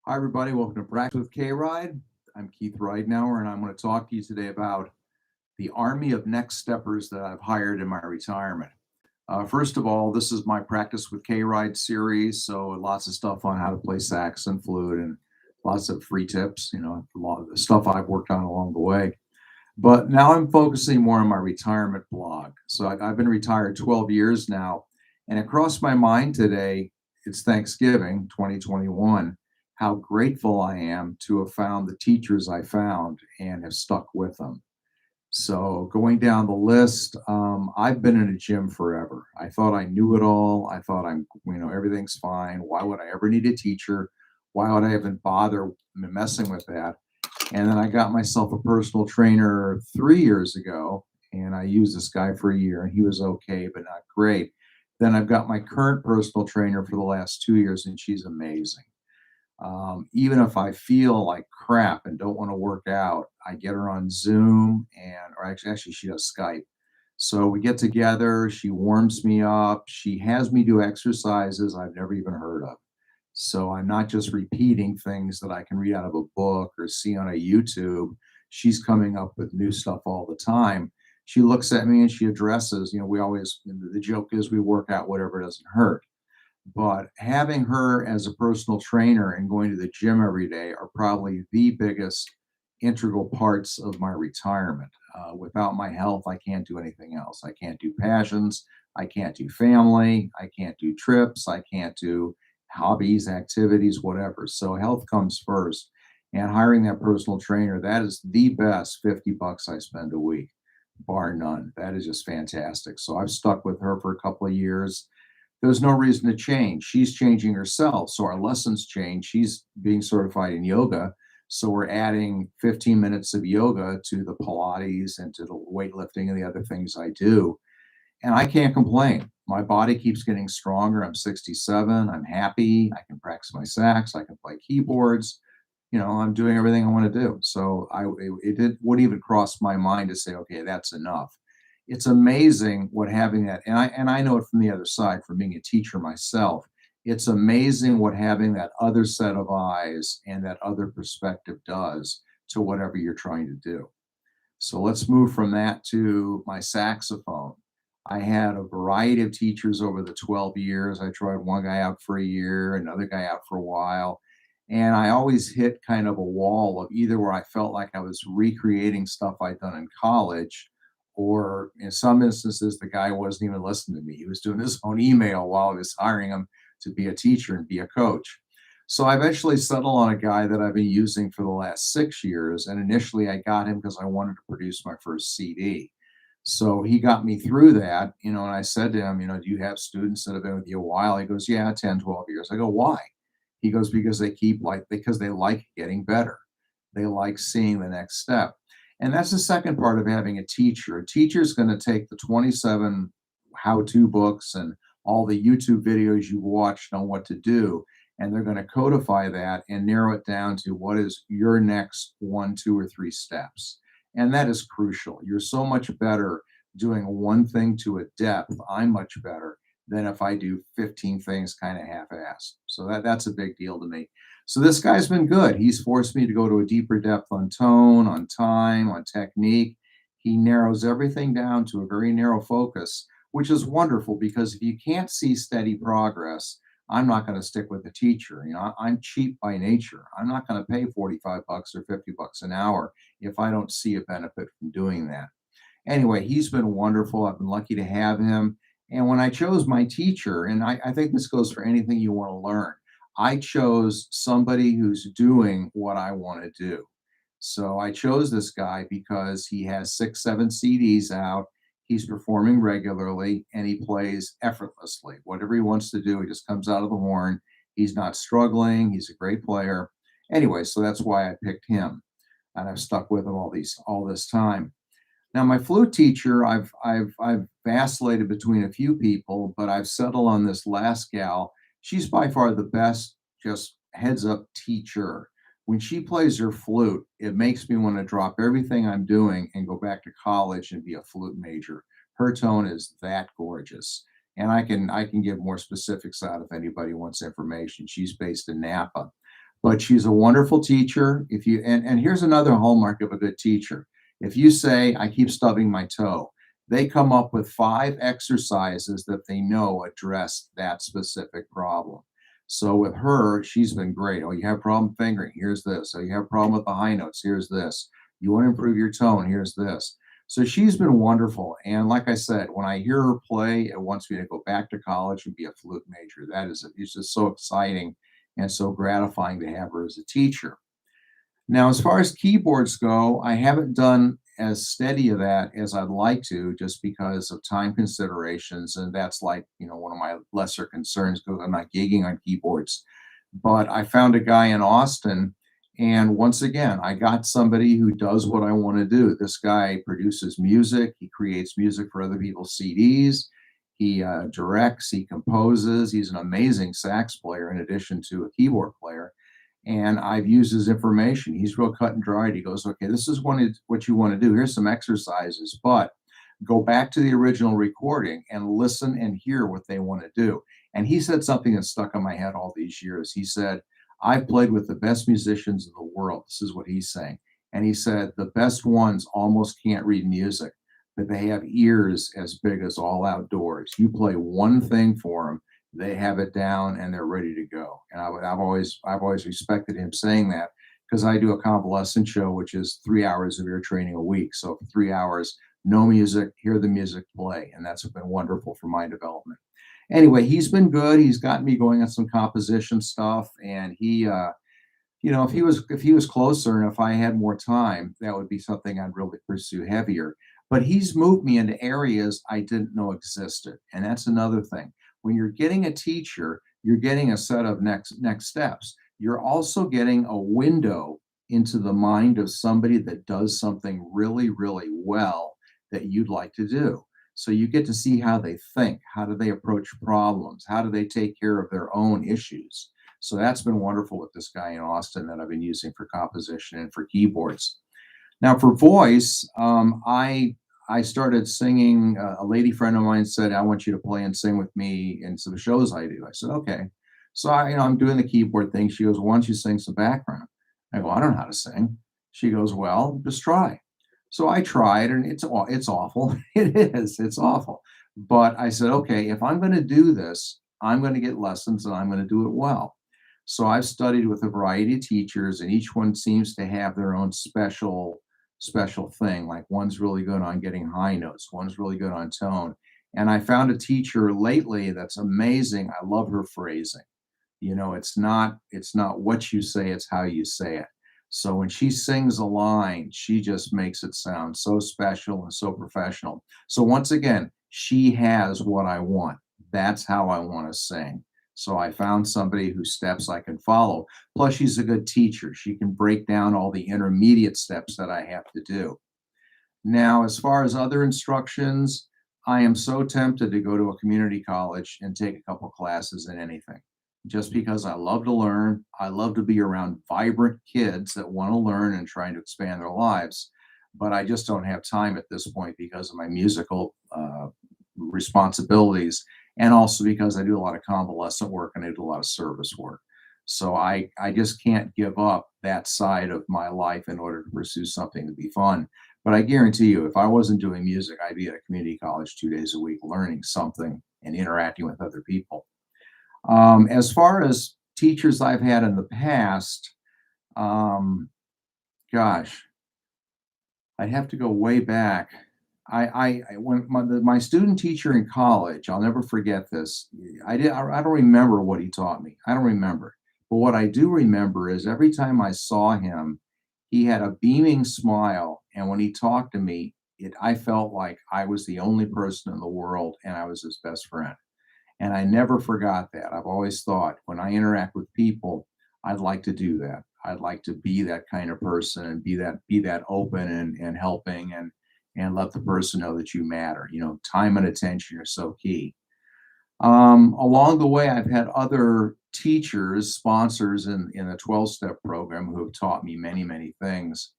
Hi, everybody. Welcome to Practice with Kride. I'm Keith Ridenauer, and I'm going to talk to you today about the army of next steppers that I've hired in my retirement. First of all, this is my Practice with Kride series, so lots of stuff on how to play sax and flute and lots of free tips, a lot of the stuff I've worked on along the way. But now I'm focusing more on my retirement blog. So I've been retired 12 years now, and it crossed my mind today, it's Thanksgiving 2021, how grateful I am to have found the teachers I found and have stuck with them. So going down the list, I've been in a gym forever. I thought I knew it all. I thought everything's fine. Why would I ever need a teacher? Why would I even bother messing with that? And then I got myself a personal trainer 3 years ago, and I used this guy for a year, and he was okay, but not great. Then I've got my current personal trainer for the last 2 years, and she's amazing. Even if I feel like crap and don't want to work out, I get her on Zoom or actually she does Skype. So we get together, she warms me up, she has me do exercises I've never even heard of. So I'm not just repeating things that I can read out of a book or see on a YouTube. She's coming up with new stuff all the time. She looks at me and she addresses, we always, the joke is we work out whatever doesn't hurt. But having her as a personal trainer and going to the gym every day are probably the biggest integral parts of my retirement. Without my health, I can't do anything else. I can't do passions. I can't do family. I can't do trips. I can't do hobbies, activities, whatever. So health comes first. And hiring that personal trainer, that is the best 50 bucks I spend a week, bar none. That is just fantastic. So I've stuck with her for a couple of years. There's no reason to change. She's changing herself. So our lessons change. She's being certified in yoga. So we're adding 15 minutes of yoga to the Pilates and to the weightlifting and the other things I do. And I can't complain. My body keeps getting stronger. I'm 67. I'm happy. I can practice my sax. I can play keyboards. I'm doing everything I want to do. So wouldn't even cross my mind to say, okay, that's enough. It's amazing what having that, and I know it from the other side, from being a teacher myself. It's amazing what having that other set of eyes and that other perspective does to whatever you're trying to do. So let's move from that to my saxophone. I had a variety of teachers over the 12 years. I tried one guy out for a year, another guy out for a while. And I always hit kind of a wall of either where I felt like I was recreating stuff I'd done in college, or in some instances, the guy wasn't even listening to me. He was doing his own email while I was hiring him to be a teacher and be a coach. So I eventually settled on a guy that I've been using for the last 6 years. And initially, I got him because I wanted to produce my first CD. So he got me through that, and I said to him, do you have students that have been with you a while? He goes, yeah, 10, 12 years. I go, why? He goes, because they like getting better. They like seeing the next step. And that's the second part of having a teacher. A teacher is going to take the 27 how-to books and all the YouTube videos you've watched on what to do, and they're going to codify that and narrow it down to what is your next 1, 2, or 3 steps. And that is crucial. You're so much better doing one thing to a depth. I'm much better than if I do 15 things kind of half-assed. So that's a big deal to me. So this guy's been good. He's forced me to go to a deeper depth on tone, on time, on technique. He narrows everything down to a very narrow focus, which is wonderful, because if you can't see steady progress, I'm not going to stick with the teacher. I'm cheap by nature. I'm not going to pay 45 bucks or 50 bucks an hour if I don't see a benefit from doing that. Anyway, he's been wonderful. I've been lucky to have him. And when I chose my teacher, and I think this goes for anything you want to learn, I chose somebody who's doing what I want to do. So I chose this guy because he has 6, 7 CDs out. He's performing regularly and he plays effortlessly. Whatever he wants to do, he just comes out of the horn. He's not struggling. He's a great player. Anyway, so that's why I picked him, and I've stuck with him all this time. Now, my flute teacher, I've vacillated between a few people, but I've settled on this last gal. She's by far the best, just heads up teacher. When she plays her flute, it makes me want to drop everything I'm doing and go back to college and be a flute major. Her tone is that gorgeous. And I can give more specifics out if anybody wants information. She's based in Napa. but she's a wonderful teacher. If you and here's another hallmark of a good teacher. If you say, I keep stubbing my toe, they come up with 5 exercises that they know address that specific problem. So with her, she's been great. Oh, you have a problem fingering? Here's this. Oh, you have a problem with the high notes? Here's this. You want to improve your tone? Here's this. So she's been wonderful. And like I said, when I hear her play, it wants me to go back to college and be a flute major. It's just so exciting and so gratifying to have her as a teacher. Now, as far as keyboards go, I haven't done as steady of that as I'd like to, just because of time considerations, and that's like, one of my lesser concerns because I'm not gigging on keyboards. But I found a guy in Austin, and once again, I got somebody who does what I want to do. This guy produces music, he creates music for other people's CDs, he directs, he composes. He's an amazing sax player in addition to a keyboard player, and I've used his information. He's real cut and dried. He goes, okay, this is what you want to do. Here's some exercises, but go back to the original recording and listen and hear what they want to do. And he said something that stuck in my head all these years. He said, I've played with the best musicians in the world. This is what he's saying. And he said, the best ones almost can't read music, but they have ears as big as all outdoors. You play one thing for them, they have it down and they're ready to go. And I've always respected him saying that, because I do a convalescent show, which is 3 hours of ear training a week. So for 3 hours, no music, hear the music play. And that's been wonderful for my development. Anyway, he's been good. He's gotten me going on some composition stuff. And he, if he was closer and if I had more time, that would be something I'd really pursue heavier. But he's moved me into areas I didn't know existed. And that's another thing. When you're getting a teacher, you're getting a set of next steps. You're also getting a window into the mind of somebody that does something really, really well that you'd like to do. So you get to see how they think, how do they approach problems, how do they take care of their own issues. So that's been wonderful with this guy in Austin that I've been using for composition and for keyboards. Now for voice, I started singing. A lady friend of mine said, I want you to play and sing with me in some shows I do. I said, okay. So I'm doing the keyboard thing. She goes, why don't you sing some background? I go, I don't know how to sing. She goes, well, just try. So I tried, and it's awful. It's awful. But I said, okay, if I'm going to do this, I'm going to get lessons and I'm going to do it well. So I've studied with a variety of teachers, and each one seems to have their own special thing. Like one's really good on getting high notes, one's really good on tone. And I found a teacher lately that's amazing. I love her phrasing. It's not what you say, it's how you say it. So when she sings a line, she just makes it sound so special and so professional. So once again, she has what I want. That's how I want to sing. So I found somebody whose steps I can follow. Plus, she's a good teacher. She can break down all the intermediate steps that I have to do. Now, as far as other instructions, I am so tempted to go to a community college and take a couple classes in anything, just because I love to learn. I love to be around vibrant kids that want to learn and trying to expand their lives. But I just don't have time at this point because of my musical responsibilities, and also because I do a lot of convalescent work and I do a lot of service work. So I just can't give up that side of my life in order to pursue something to be fun. But I guarantee you, if I wasn't doing music, I'd be at a community college 2 days a week learning something and interacting with other people. As far as teachers I've had in the past, gosh, I'd have to go way back. When my student teacher in college, I'll never forget this. I don't remember what he taught me. I don't remember. But what I do remember is every time I saw him, he had a beaming smile. And when he talked to me, I felt like I was the only person in the world and I was his best friend. And I never forgot that. I've always thought when I interact with people, I'd like to do that. I'd like to be that kind of person and be that open and helping and let the person know that you matter. Time and attention are so key. Along the way, I've had other teachers, sponsors in the 12-step program who have taught me many, many things.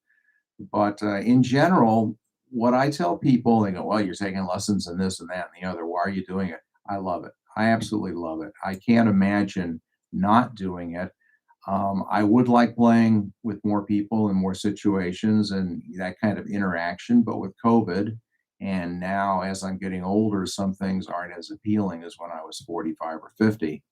But in general, what I tell people, they go, well, you're taking lessons in this and that and the other. Why are you doing it? I love it. I absolutely love it. I can't imagine not doing it. I would like playing with more people in more situations and that kind of interaction, but with COVID, and now as I'm getting older, some things aren't as appealing as when I was 45 or 50.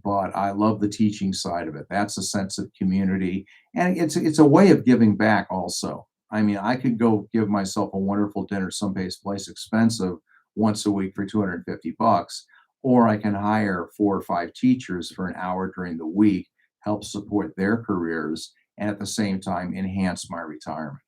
But I love the teaching side of it. That's a sense of community, and it's a way of giving back also. I mean, I could go give myself a wonderful dinner someplace expensive once a week for 250 bucks, or I can hire 4 or 5 teachers for an hour during the week, help support their careers, and at the same time enhance my retirement.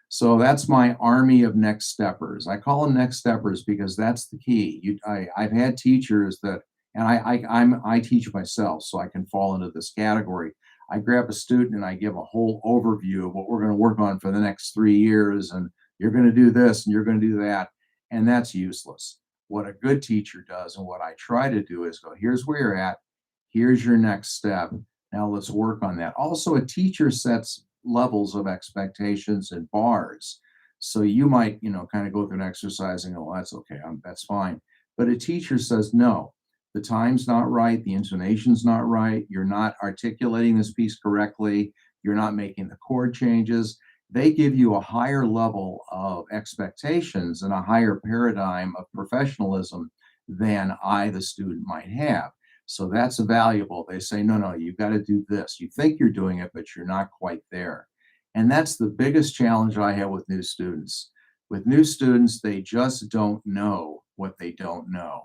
So that's my army of next steppers. I call them next steppers because that's the key. I've had teachers that, and I teach myself, so I can fall into this category. I grab a student and I give a whole overview of what we're going to work on for the next 3 years, and you're going to do this and you're going to do that, and that's useless. What a good teacher does, and what I try to do is go, here's where you're at, here's your next step. Now let's work on that. Also, a teacher sets levels of expectations and bars. So you might, kind of go through an exercise and go, well, that's okay, that's fine. But a teacher says, no, the time's not right, the intonation's not right, you're not articulating this piece correctly, you're not making the chord changes. They give you a higher level of expectations and a higher paradigm of professionalism than I, the student, might have. So that's valuable. They say, no, no, you've got to do this. You think you're doing it, but you're not quite there. And that's the biggest challenge I have with new students. With new students, they just don't know what they don't know.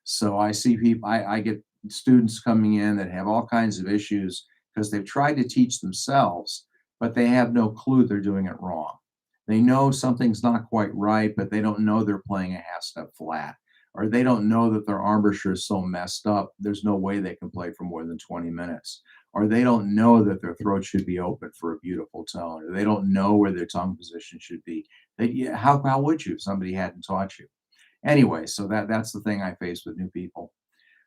So I see people, I get students coming in that have all kinds of issues because they've tried to teach themselves, but they have no clue they're doing it wrong. They know something's not quite right, but they don't know they're playing a half step flat, or they don't know that their embouchure is so messed up, there's no way they can play for more than 20 minutes. Or they don't know that their throat should be open for a beautiful tone, or they don't know where their tongue position should be. How would you if somebody hadn't taught you? Anyway, so that's the thing I face with new people.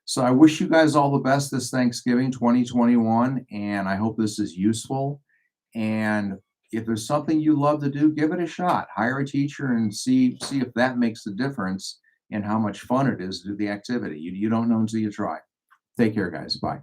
So I wish you guys all the best this Thanksgiving 2021, and I hope this is useful. And if there's something you love to do, give it a shot. Hire a teacher and see if that makes a difference in how much fun it is to do the activity. You don't know until you try. Take care, guys. Bye.